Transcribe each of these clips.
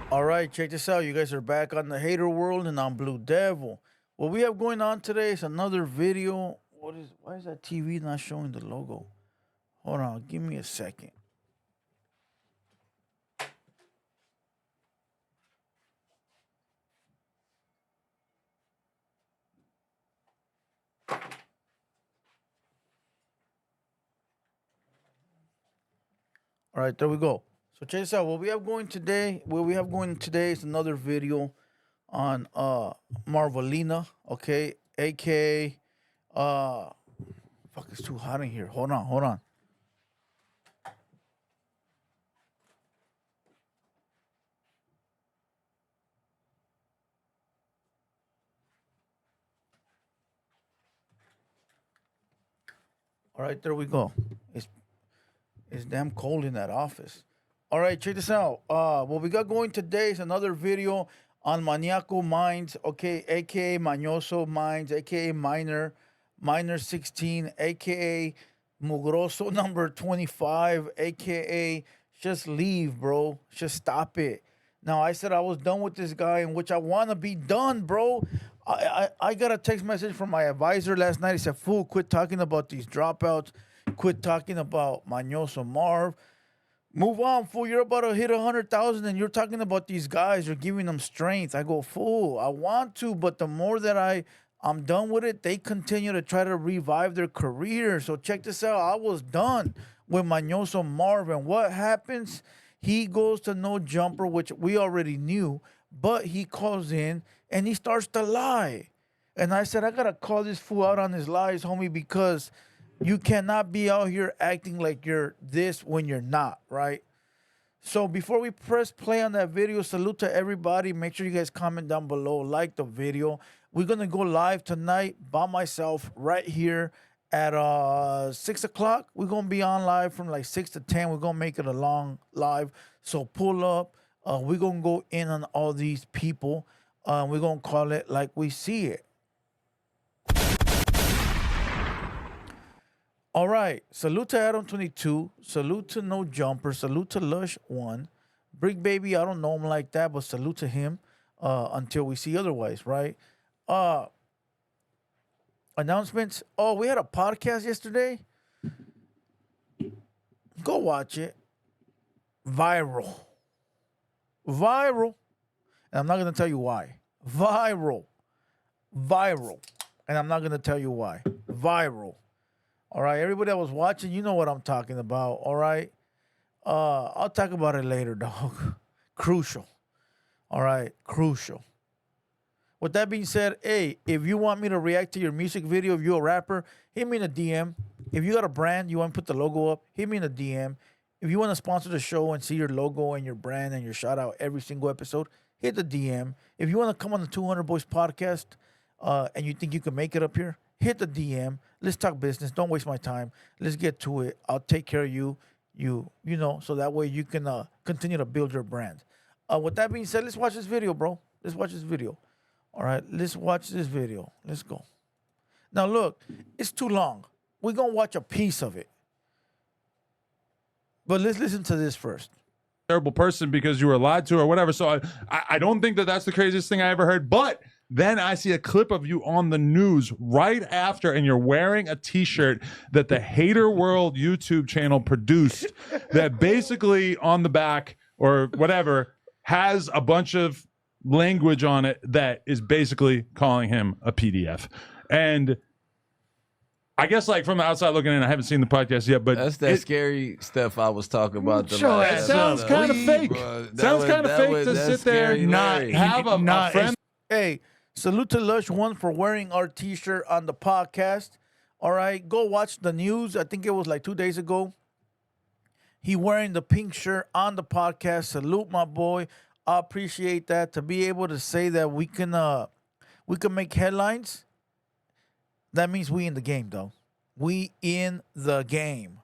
All right, check this out. You guys are back on the Hater World, and I'm Blue Devil. What we have going on today is another video. Why is that TV not showing the logo? Hold on, give me a second. All right, there we go. So check this out. What we have going today is another video on Marvelina, okay, aka fuck, it's too hot in here. Hold on. All right, there we go. It's damn cold in that office. All right, check this out. What we got going today is another video on Maniako Minds, okay, aka Mañoso Minds, aka Miner 16, aka Mugroso number 25, aka just leave, bro. Just stop it. Now I said I was done with this guy, in which I want to be done, bro. I got a text message from my advisor last night. He said, "Fool, quit talking about these dropouts. Quit talking about Mañoso Marv. Move on, fool. You're about to hit 100,000 and you're talking about these guys. You're giving them strength." I go, "Fool, I want to, but the more that I'm done with it, they continue to try to revive their career." So check this out. I was done with Mañoso Marv. And what happens? He goes to no jumper, which we already knew, but he calls in and he starts to lie. And I said, I got to call this fool out on his lies, homie, because you cannot be out here acting like you're this when you're not, right? So before we press play on that video, salute to everybody. Make sure you guys comment down below, like the video. We're going to go live tonight by myself right here at 6 o'clock. We're going to be on live from like 6 to 10. We're going to make it a long live. So pull up. We're going to go in on all these people. We're going to call it like we see it. All right. Salute to Adam 22. Salute to No Jumper. Salute to Lush One. Brick Baby, I don't know him like that, but salute to him until we see otherwise, right? Announcements. Oh, we had a podcast yesterday. Go watch it. Viral. And I'm not going to tell you why. Viral. And I'm not going to tell you why. Viral. All right, everybody that was watching, you know what I'm talking about, all right? I'll talk about it later, dog. Crucial. All right, crucial. With that being said, hey, if you want me to react to your music video, if you're a rapper, hit me in a DM. If you got a brand, you want to put the logo up, hit me in a DM. If you want to sponsor the show and see your logo and your brand and your shout out every single episode, hit the DM. If you want to come on the 200 Boys podcast and you think you can make it up here, hit the DM. Let's talk business. Don't waste my time. Let's get to it. I'll take care of you. You know, so that way you can continue to build your brand. With that being said, let's watch this video, bro. Let's watch this video. All right, let's watch this video. Let's go. Now, look, it's too long. We're going to watch a piece of it. But let's listen to this first. Terrible person because you were lied to or whatever. So I don't think that that's the craziest thing I ever heard. But then I see a clip of you on the news right after, and you're wearing a T-shirt that the TheHaterWorld YouTube channel produced that basically on the back or whatever has a bunch of language on it that is basically calling him a PDF. And I guess, like, from the outside looking in, I haven't seen the podcast yet, but that's that scary stuff I was talking about. Sure, it sounds kind of fake. Sounds kind of fake to sit there and not have a friend. Hey, salute to Lush One for wearing our T-shirt on the podcast. All right, go watch the news. I think it was like 2 days ago. He wearing the pink shirt on the podcast. Salute, my boy. I appreciate that. To be able to say that we can make headlines, that means we in the game, though. We in the game.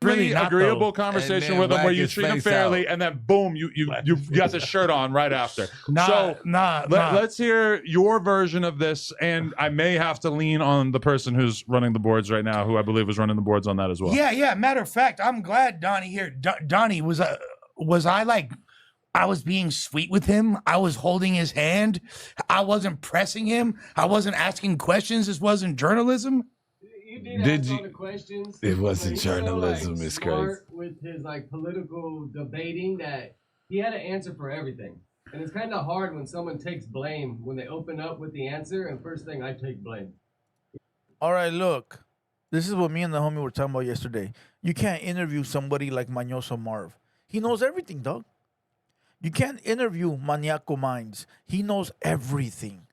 Really agreeable conversation with him where you treat him fairly, and then boom, you got the shirt on right after. Let's hear your version of this, and I may have to lean on the person who's running the boards right now, who I believe was running the boards on that as well. Yeah. Matter of fact, I'm glad Donnie here. Donnie, was I like I was being sweet with him. I was holding his hand. I wasn't pressing him. I wasn't asking questions. This wasn't journalism. You did Did ask you- all the questions. It but wasn't he's so, journalism, it's smart with his like political debating that he had an answer for everything. And it's kind of hard when someone takes blame when they open up with the answer. And first thing, I take blame. All right, look. This is what me and the homie were talking about yesterday. You can't interview somebody like Mañoso Marv. He knows everything, dog. You can't interview Maniako Minds. He knows everything.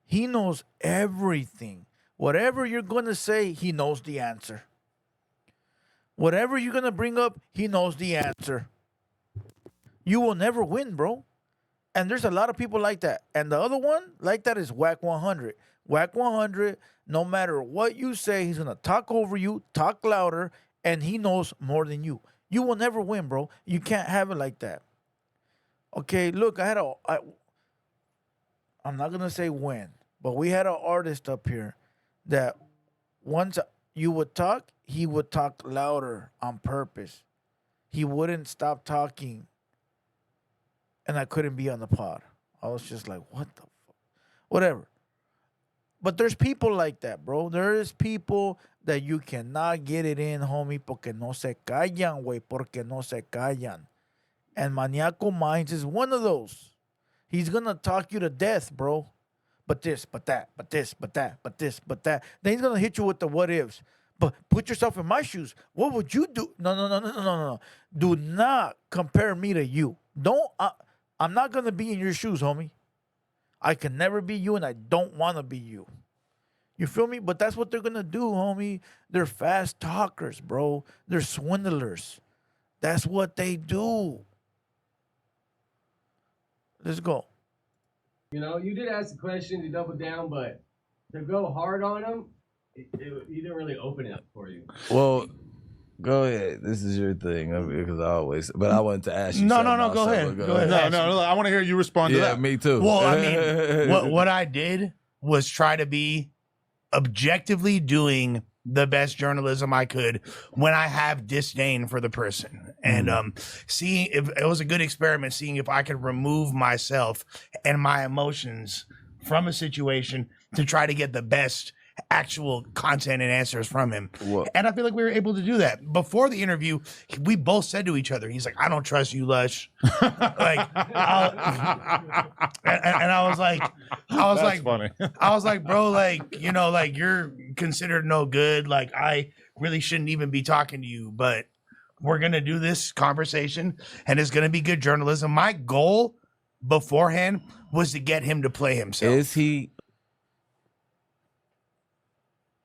He knows everything. Whatever you're going to say, he knows the answer. Whatever you're going to bring up, he knows the answer. You will never win, bro. And there's a lot of people like that. And the other one like that is Whack 100. Whack 100, no matter what you say, he's going to talk over you, talk louder, and he knows more than you. You will never win, bro. You can't have it like that. Okay, look, I'm not going to say when, but we had an artist up here that once you would talk, he would talk louder on purpose. He wouldn't stop talking. And I couldn't be on the pod. I was just like, what the fuck? Whatever. But there's people like that, bro. There is people that you cannot get it in, homie, porque no se callan, güey, porque no se callan. And Maniaco Minds is one of those. He's going to talk you to death, bro. But this, but that, but this, but that, but this, but that. Then he's going to hit you with the what ifs. But put yourself in my shoes. What would you do? No. Do not compare me to you. I'm not going to be in your shoes, homie. I can never be you, and I don't want to be you. You feel me? But that's what they're going to do, homie. They're fast talkers, bro. They're swindlers. That's what they do. Let's go. You know, you did ask the question to double down, but to go hard on him, you didn't really open it for you. Well, go ahead. This is your thing because I always. But I wanted to ask you. No, something go also, ahead. but Go ahead. No. I want to hear you respond to Yeah, that. me too. Well, I mean, what I did was try to be objectively doing the best journalism I could when I have disdain for the person. And seeing if it was a good experiment, seeing if I could remove myself and my emotions from a situation to try to get the best actual content and answers from him. Whoa. And I feel like we were able to do that. Before the interview, we both said to each other, he's like, I don't trust you, Lush. And I was like, Funny. I was like, bro, like, you know, like you're considered no good. Like I really shouldn't even be talking to you, but we're going to do this conversation and it's going to be good journalism. My goal beforehand was to get him to play himself. Is he?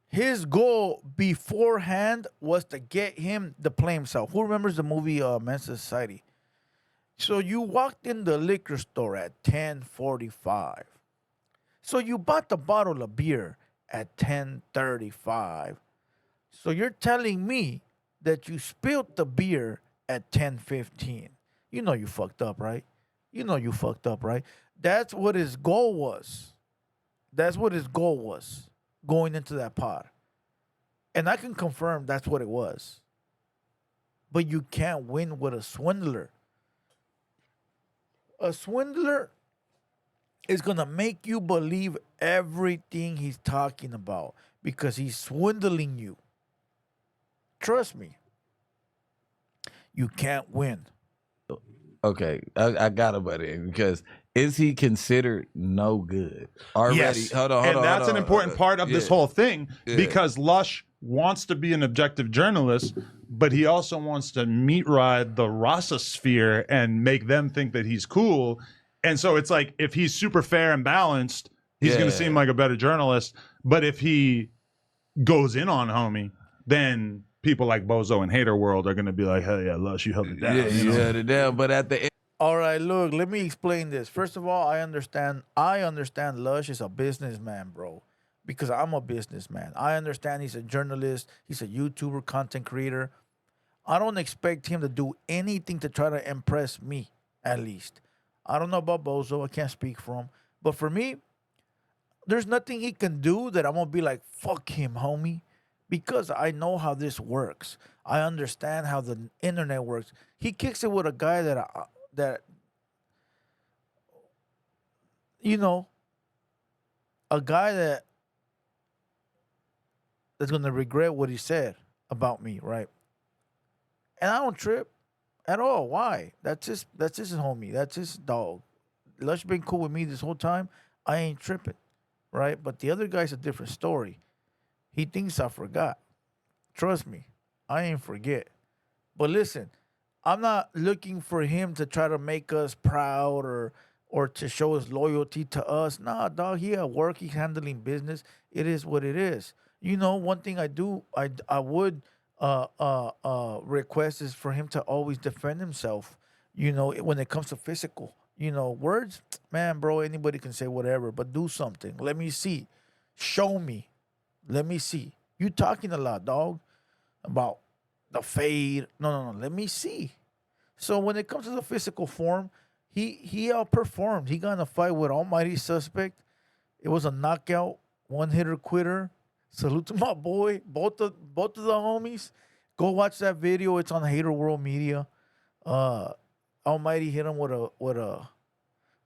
His goal beforehand was to get him to play himself. Who remembers the movie Men's Society? So you walked in the liquor store at 10:45. So you bought the bottle of beer at 10:35. So you're telling me that you spilled the beer at 10:15. You know you fucked up, right? You know you fucked up, right? That's what his goal was. That's what his goal was going into that pod. And I can confirm that's what it was. But you can't win with a swindler. A swindler is going to make you believe everything he's talking about because he's swindling you. Trust me. You can't win. Okay, I got it, buddy. Because is he considered no good already? Yes. Hold on. And that's an important part of this whole thing because Lush wants to be an objective journalist, but he also wants to meat ride the Rasa sphere and make them think that he's cool. And so it's like if he's super fair and balanced, he's going to seem like a better journalist. But if he goes in on homie, then people like Bozo and TheHaterWorld are going to be like, hell yeah, Lush, you held it down. Yeah, you held it down. But at the end, All right, look, let me explain this. First of all, I understand Lush is a businessman, bro, because I'm a businessman. I understand he's a journalist, he's a YouTuber, content creator. I don't expect him to do anything to try to impress me, at least. I don't know about Bozo, I can't speak for him. But for me, there's nothing he can do that I'm going to be like, fuck him, homie, because I know how this works. I understand how the internet works. He kicks it with a guy that you know, a guy that's gonna regret what he said about me, right? And I don't trip at all. Why? That's his homie. That's his dog. Lush been cool with me this whole time. I ain't tripping, right? But the other guy's a different story. He thinks I forgot. Trust me, I ain't forget. But listen, I'm not looking for him to try to make us proud or to show his loyalty to us. Nah, dog, he at work, he's handling business. It is what it is. You know, one thing I would request is for him to always defend himself. You know, when it comes to physical. You know, words, man, bro, anybody can say whatever, but do something. Let me see. Show me. Let me see. You talking a lot, dog, about the fade. No. Let me see. So when it comes to the physical form, he outperformed. He got in a fight with Almighty Suspect. It was a knockout, one hitter quitter. Salute to my boy, both of the homies. Go watch that video. It's on Hater World Media. Almighty hit him with a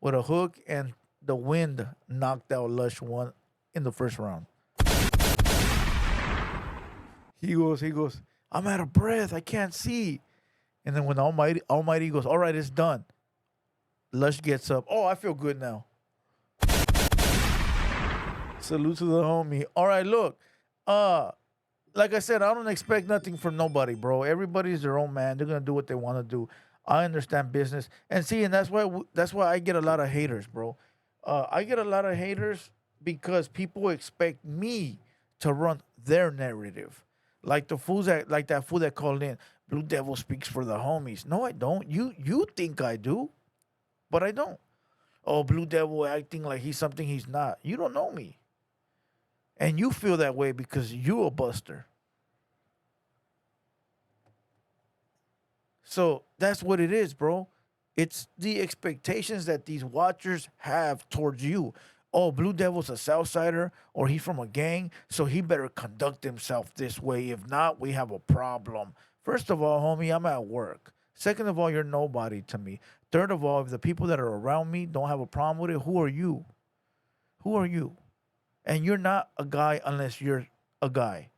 hook, and the wind knocked out Lush One in the first round. He goes, I'm out of breath. I can't see. And then when Almighty goes, all right, it's done. Lush gets up. Oh, I feel good now. Salute to the homie. All right, look. Like I said, I don't expect nothing from nobody, bro. Everybody's their own man. They're gonna do what they want to do. I understand business, and that's why I get a lot of haters, bro. I get a lot of haters because people expect me to run their narrative, like the fools that fool that called in. Blue Devil speaks for the homies. No, I don't. You think I do, but I don't. Oh, Blue Devil acting like he's something he's not. You don't know me, and you feel that way because you a buster. So that's what it is, bro. It's the expectations that these watchers have towards you. Oh, Blue Devil's a Southsider or he's from a gang, so he better conduct himself this way. If not, we have a problem. First of all, homie, I'm at work. Second of all, you're nobody to me. Third of all, if the people that are around me don't have a problem with it, who are you? Who are you? And you're not a guy unless you're a guy.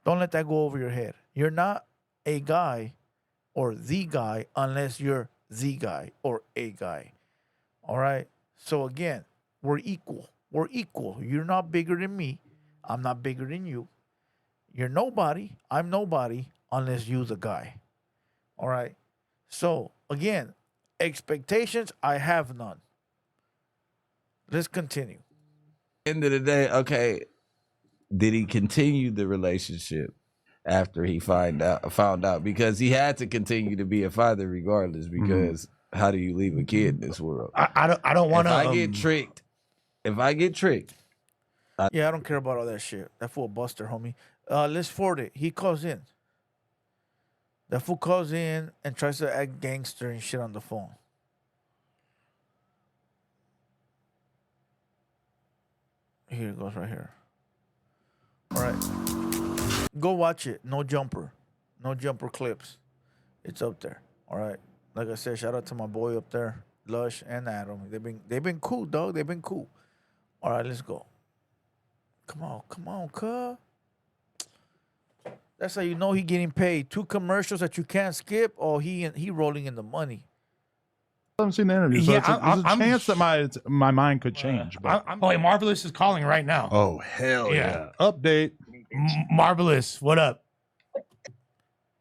Don't let that go over your head. You're not a guy or the guy unless you're the guy or a guy. All right? So again, we're equal. We're equal. You're not bigger than me. I'm not bigger than you. You're nobody. I'm nobody unless you're the guy. All right? So again, expectations, I have none. Let's continue. End of the day, okay, did he continue the relationship after he found out? Because he had to continue to be a father regardless, because how do you leave a kid in this world? I don't want to. If I get tricked. Yeah, I don't care about all that shit. That fool buster, homie. Let's forward it. He calls in. That fool calls in and tries to act gangster and shit on the phone. Here it goes right here. All right. Go watch it. No jumper. No jumper clips. It's up there. All right. Like I said, shout out to my boy up there, Lush and Adam. They've been cool, dog. They've been cool. All right, let's go. Come on, cuz. That's how you know he getting paid. 2 commercials that you can't skip. Oh, he rolling in the money. I haven't seen the interview, so Yeah, there's a chance that my mind could change. But Oh, Marvelous is calling right now. oh hell Yeah. yeah! Update. Marvelous, what up?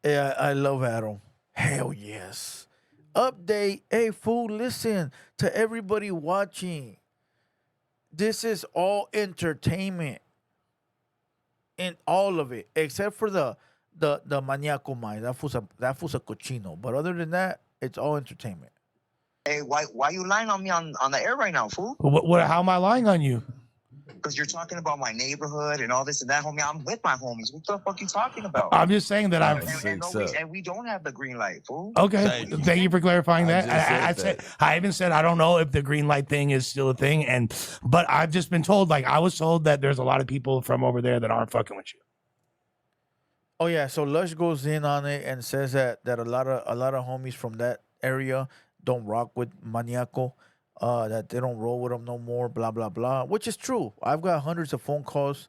Yeah, I love Adam. Hell yes. Update. Hey, fool, listen to everybody watching. This is all entertainment. In all of it, except for the Maniako mind. That fool's a cochino. But other than that, it's all entertainment. Hey, why you lying on me on the air right now, fool? What? How am I lying on you? Because you're talking about my neighborhood and all this and that, homie. I'm with my homies. What the fuck you talking about? I'm just saying that I'm. And we don't have the green light, fool. Okay, thank you for clarifying that. I even said I don't know if the green light thing is still a thing, but I've just been told, like I was told that there's a lot of people from over there that aren't fucking with you. Oh yeah, so Lush goes in on it and says that a lot of homies from that area don't rock with Maniako. that they don't roll with him no more, blah blah blah, which is true. I've got hundreds of phone calls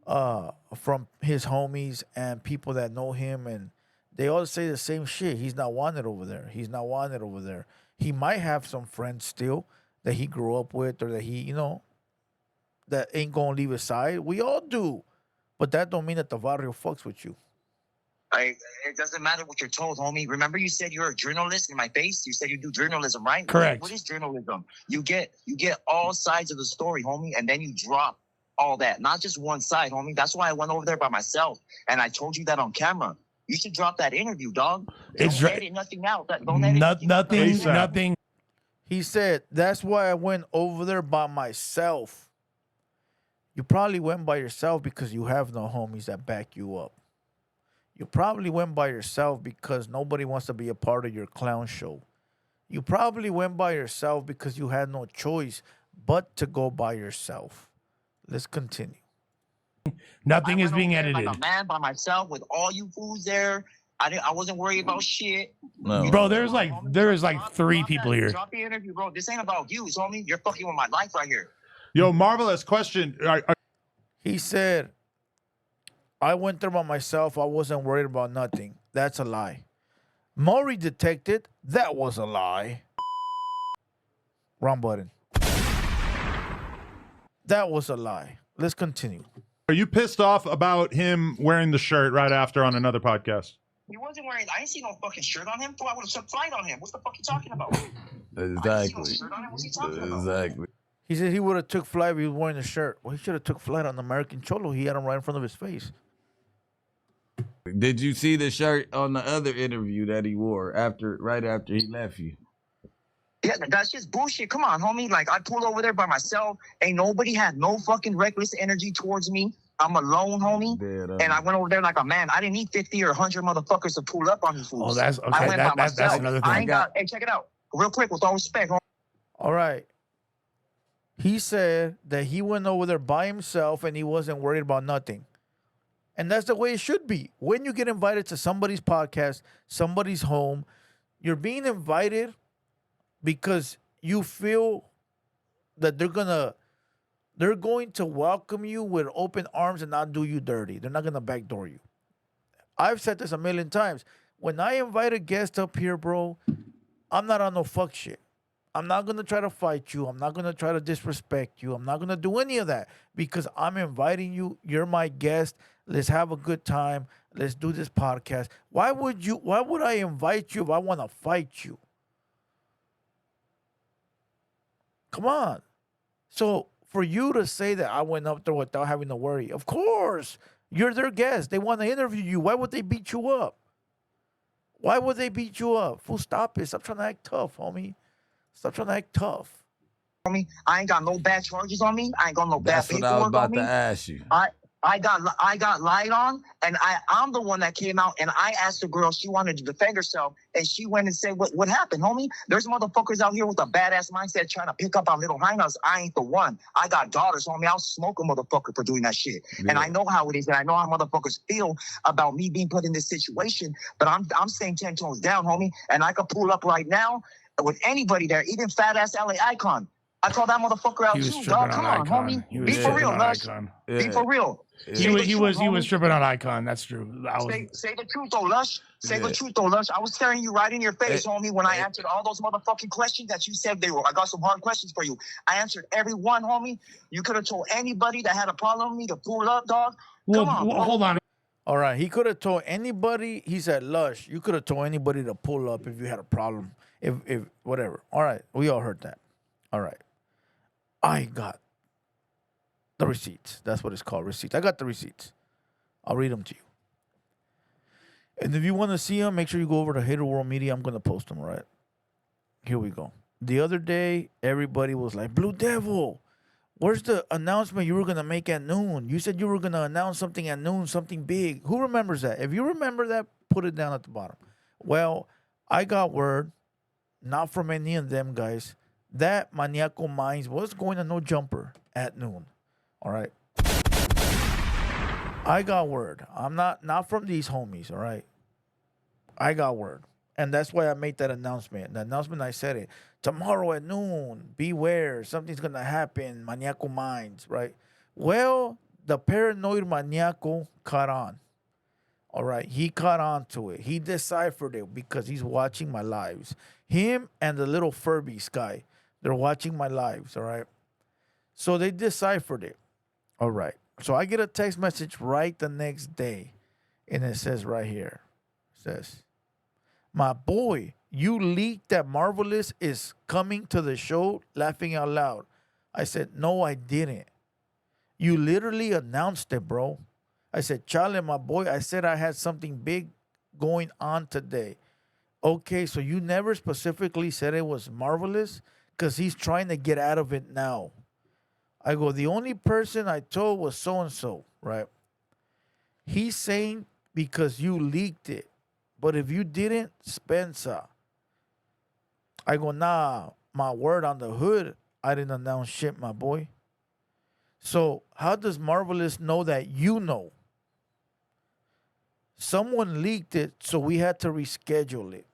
from his homies and people that know him, and they all say the same shit. He's not wanted over there. He's not wanted over there. He might have some friends still that he grew up with, or that he, that ain't gonna leave his side. We all do, but that don't mean that the barrio fucks with you. It doesn't matter what you're told, homie. Remember, you said you're a journalist in my face. You said you do journalism, right? Correct. What is journalism? You get all sides of the story, homie, and then you drop all that, not just one side, homie. That's why I went over there by myself, and I told you that on camera. You should drop that interview, dog. It's Don't edit nothing out. Don't edit nothing. He said, that's why I went over there by myself. You probably went by yourself because you have no homies that back you up. You probably went by yourself because nobody wants to be a part of your clown show. You probably went by yourself because you had no choice but to go by yourself. Let's continue. Nothing is being like edited. a man by myself with all you fools there. I wasn't worried about shit. No. Bro, there is like 3 people here. Drop the interview, bro. This ain't about views, homie. You're fucking with my life right here. Yo, marvelous question. He said, I went there by myself. I wasn't worried about nothing. That's a lie. Maury detected that was a lie. Wrong button. That was a lie. Let's continue. Are you pissed off about him wearing the shirt right after on another podcast? He wasn't wearing. I ain't seen no fucking shirt on him. I would have took flight on him. What's the fuck you talking about? Exactly. What's he talking about? Exactly. He said he would have took flight if he was wearing the shirt. Well, he should have took flight on the American Cholo. He had him right in front of his face. Did you see the shirt on the other interview that he wore right after he left you? Yeah, that's just bullshit. Come on, homie. Like, I pulled over there by myself. Ain't nobody had no fucking reckless energy towards me. I'm alone, homie. And I went over there like a man. I didn't need 50 or 100 motherfuckers to pull up on these fools. Oh, that's okay. I went by That's myself. another I thing. ain't got. Hey, check it out. Real quick, with all respect, homie. All right. He said that he went over there by himself and he wasn't worried about nothing. And that's the way it should be. When you get invited to somebody's podcast, somebody's home, you're being invited because you feel that they're going to welcome you with open arms and not do you dirty. They're not going to backdoor you. I've said this a million times. When I invite a guest up here, bro, I'm not on no fuck shit. I'm not going to try to fight you. I'm not going to try to disrespect you. I'm not going to do any of that because I'm inviting you. You're my guest. Let's have a good time. Let's do this podcast. Why would I invite you if I want to fight you? Come on. So for you to say that I went up there without having to worry, of course, you're their guest. They want to interview you. Why would they beat you up? Why would they beat you up? Fool, stop it. Stop trying to act tough, homie. Stop trying to act tough. Homie, I ain't got no bad charges on me. I ain't got no bad That's what I was paperwork on about me. to ask you. I got lied on, and I'm the one that came out and I asked the girl, she wanted to defend herself, and she went and said, what happened, homie? There's motherfuckers out here with a badass mindset trying to pick up on little hyenas. I ain't the one. I got daughters, homie. I'll smoke a motherfucker for doing that shit. Yeah. And I know how it is, and I know how motherfuckers feel about me being put in this situation, but I'm staying 10 toes down, homie, and I could pull up right now with anybody there, even fat ass LA Icon. I call that motherfucker out too, dog. Come on, homie. Be for real, Lush. Be for real. He was tripping on Icon. That's true. Say the truth, though, Lush. Say the truth, though, Lush. I was staring you right in your face, homie, when I answered all those motherfucking questions that you said they were. I got some hard questions for you. I answered every one, homie. You could have told anybody that had a problem with me to pull up, dog. Come on, hold on. All right. He could have told anybody. He said, Lush, you could have told anybody to pull up if you had a problem. If whatever. All right. We all heard that. All right. I got the receipts. That's what it's called, receipts. I got the receipts. I'll read them to you. And if you want to see them, make sure you go over to TheHaterWorld Media. I'm going to post them, all right? Here we go. The other day, everybody was like, Blue Devil, where's the announcement you were going to make at noon? You said you were going to announce something at noon, something big. Who remembers that? If you remember that, put it down at the bottom. Well, I got word, not from any of them guys, that Maniako Mines was going to No Jumper at noon. All right. I got word. I'm not from these homies, all right? I got word. And that's why I made that announcement. The announcement, I said it. Tomorrow at noon, beware. Something's going to happen. Maniaco minds, right? Well, the paranoid Maniaco caught on. All right. He caught on to it. He deciphered it because he's watching my lives. Him and the little Furby guy, they're watching my lives. All right. So they deciphered it. All right. So I get a text message right the next day. And it says right here, it says, my boy, you leaked that Marvelous is coming to the show, laughing out loud. I said, no, I didn't. You literally announced it, bro. I said, Charlie, my boy, I said I had something big going on today. Okay, so you never specifically said it was Marvelous? Because he's trying to get out of it now. I go, the only person I told was so-and-so, right? He's saying because you leaked it. But if you didn't, Spencer. I go, nah, my word on the hood, I didn't announce shit, my boy. So how does Marvelous know that you know? Someone leaked it, so we had to reschedule it.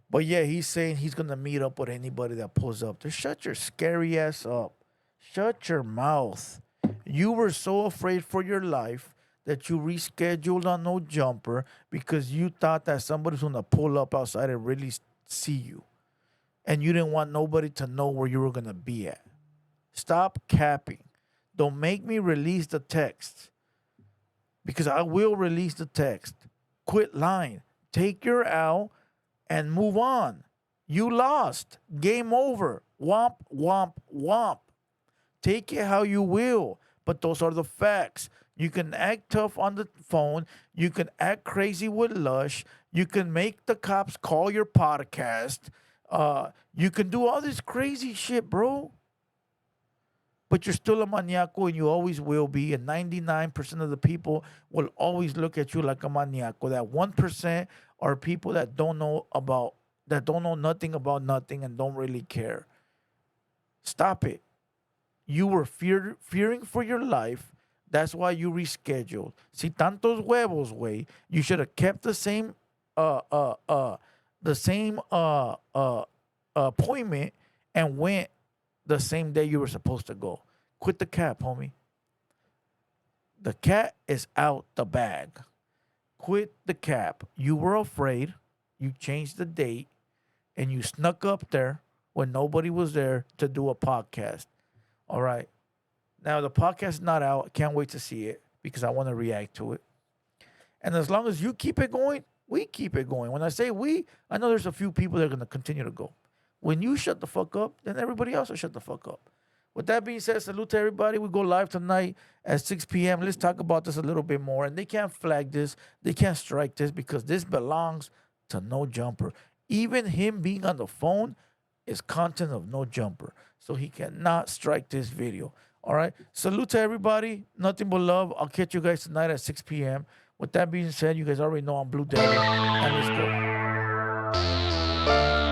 But yeah, he's saying he's going to meet up with anybody that pulls up there. Shut your scary ass up. Shut your mouth. You were so afraid for your life that you rescheduled on No Jumper because you thought that somebody's going to pull up outside and really see you. And you didn't want nobody to know where you were going to be at. Stop capping. Don't make me release the text. Because I will release the text. Quit lying. Take your L and move on. You lost. Game over. Womp, womp, womp. Take it how you will. But those are the facts. You can act tough on the phone. You can act crazy with Lush. You can make the cops call your podcast. You can do all this crazy shit, bro. But you're still a maniaco and you always will be. And 99% of the people will always look at you like a maniaco. That 1% are people that don't know nothing about nothing and don't really care. Stop it. You were fearing for your life. That's why you rescheduled. Si tantos huevos, way, you should have kept the same appointment and went the same day you were supposed to go. Quit the cap, homie. The cat is out the bag. Quit the cap. You were afraid. You changed the date and you snuck up there when nobody was there to do a podcast. All right. Now, the podcast is not out. I can't wait to see it because I want to react to it. And as long as you keep it going, we keep it going. When I say we, I know there's a few people that are going to continue to go. When you shut the fuck up, then everybody else will shut the fuck up. With that being said, salute to everybody. We go live tonight at 6 p.m. Let's talk about this a little bit more. And they can't flag this. They can't strike this because this belongs to No Jumper. Even him being on the phone is content of No Jumper. So he cannot strike this video. All right. Salute to everybody. Nothing but love. I'll catch you guys tonight at 6 p.m. With that being said, you guys already know I'm Blue Devil. And let's go.